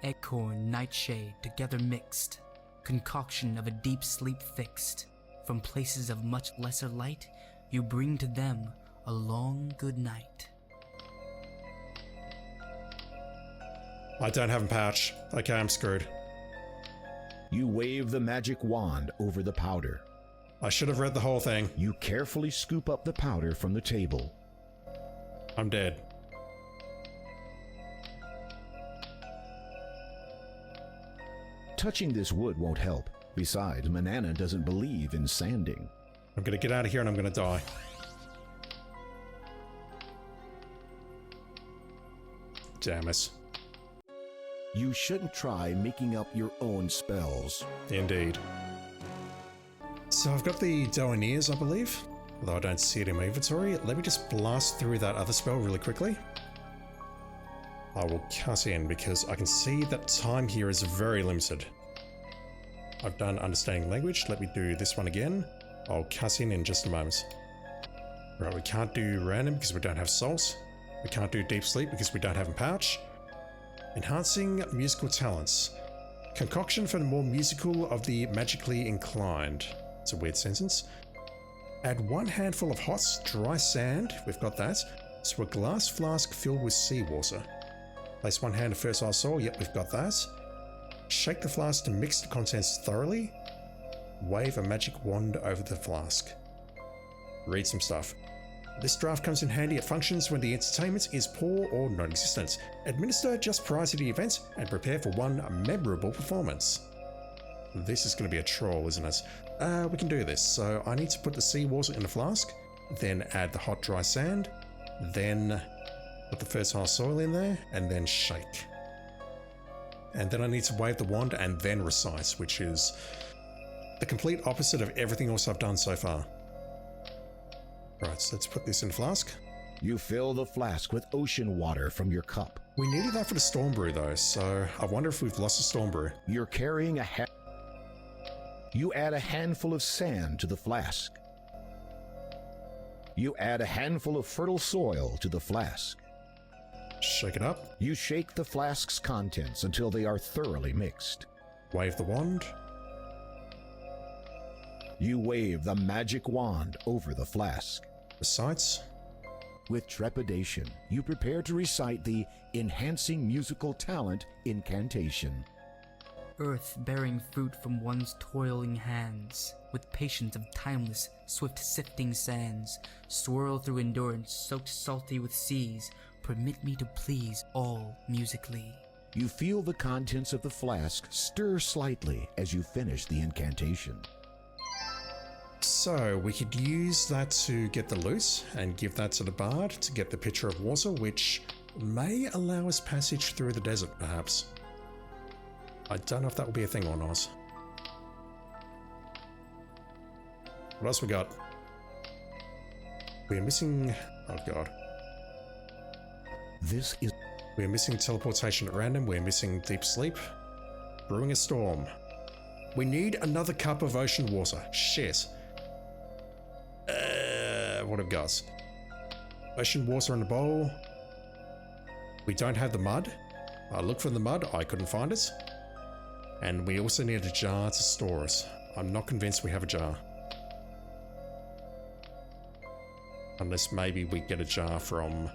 [SPEAKER 4] eggcorn, nightshade together mixed, concoction of a deep sleep fixed. From places of much lesser light, you bring to them a long good night.
[SPEAKER 1] I don't have a pouch. Okay, I'm screwed.
[SPEAKER 2] You wave the magic wand over the powder.
[SPEAKER 1] I should have read the whole thing.
[SPEAKER 2] You carefully scoop up the powder from the table.
[SPEAKER 1] I'm dead.
[SPEAKER 2] Touching this wood won't help. Besides, Manana doesn't believe in sanding.
[SPEAKER 1] I'm gonna get out of here and I'm gonna die. Damn it.
[SPEAKER 2] You shouldn't try making up your own spells.
[SPEAKER 1] Indeed. So I've got the Doaniers, I believe. Although I don't see it in my inventory. Let me just blast through that other spell really quickly. I will cut in because I can see that time here is very limited. I've done understanding language. Let me do this one again. I'll cut in just a moment. Right, we can't do random because we don't have salt. We can't do deep sleep because we don't have a pouch. Enhancing musical talents. Concoction for the more musical of the magically inclined. It's a weird sentence. Add 1 handful of hot, dry sand. We've got that. To a glass flask filled with seawater. Place 1 hand of fertile soil. Yep, we've got that. Shake the flask to mix the contents thoroughly. Wave a magic wand over the flask. Read some stuff. This draft comes in handy. It functions when the entertainment is poor or non-existent. Administer just prior to the event and prepare for one memorable performance. This is going to be a troll, isn't it? We can do this. So I need to put the seawater in a flask, then add the hot dry sand, then put the fertile soil in there, and then shake. And then I need to wave the wand and then recite, which is the complete opposite of everything else I've done so far. Right, so let's put this in a flask.
[SPEAKER 2] You fill the flask with ocean water from your cup.
[SPEAKER 1] We needed that for the storm brew though, so I wonder if we've lost the storm brew.
[SPEAKER 2] You're carrying You add a handful of sand to the flask. You add a handful of fertile soil to the flask.
[SPEAKER 1] Shake it up.
[SPEAKER 2] You shake the flask's contents until they are thoroughly mixed.
[SPEAKER 1] Wave the wand.
[SPEAKER 2] You wave the magic wand over the flask.
[SPEAKER 1] Recites.
[SPEAKER 2] With trepidation, you prepare to recite the Enhancing Musical Talent incantation.
[SPEAKER 4] Earth bearing fruit from one's toiling hands, with patience of timeless, swift sifting sands, swirl through endurance, soaked salty with seas, permit me to please all musically.
[SPEAKER 2] You feel the contents of the flask stir slightly as you finish the incantation.
[SPEAKER 1] So we could use that to get the loot and give that to the bard to get the pitcher of water, which may allow us passage through the desert, perhaps. I don't know if that will be a thing or not. What else we got? We're missing... oh god. We're missing teleportation at random. We're missing deep sleep. Brewing a storm. We need another cup of ocean water. Shit. What have we got? Ocean water in a bowl. We don't have the mud. I looked for the mud. I couldn't find it. And we also need a jar to store it. I'm not convinced we have a jar. Unless maybe we get a jar from...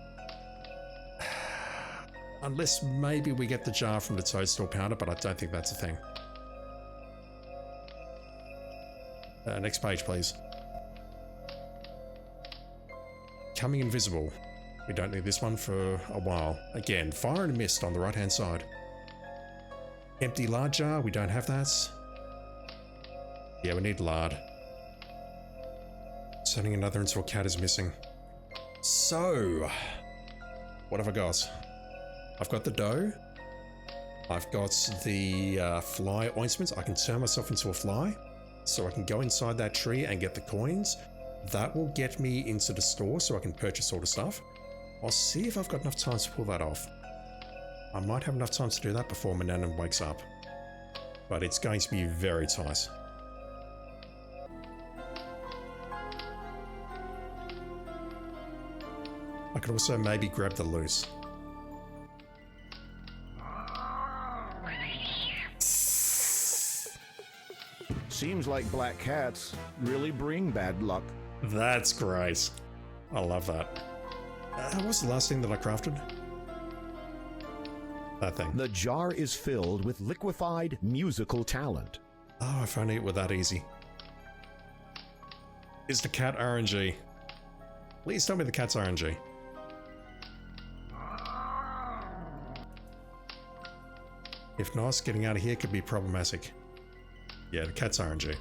[SPEAKER 1] unless maybe we get the jar from the toadstool powder, but I don't think that's a thing. Next page, please. Becoming invisible. We don't need this one for a while. Again, fire and mist on the right hand side. Empty lard jar, we don't have that. Yeah, we need lard. Turning another into a cat is missing. So, what have I got? I've got the dough. I've got the fly ointment. I can turn myself into a fly. So I can go inside that tree and get the coins. That will get me into the store so I can purchase all the stuff. I'll see if I've got enough time to pull that off. I might have enough time to do that before Manana wakes up. But it's going to be very tight. I could also maybe grab the loot.
[SPEAKER 2] Seems like black cats really bring bad luck.
[SPEAKER 1] That's great. I love that. What's the last thing that I crafted? That thing.
[SPEAKER 2] The jar is filled with liquefied musical talent.
[SPEAKER 1] Oh, if only it were that easy. Is the cat RNG? Please tell me the cat's RNG. If not, getting out of here could be problematic. Yeah, the cat's RNG.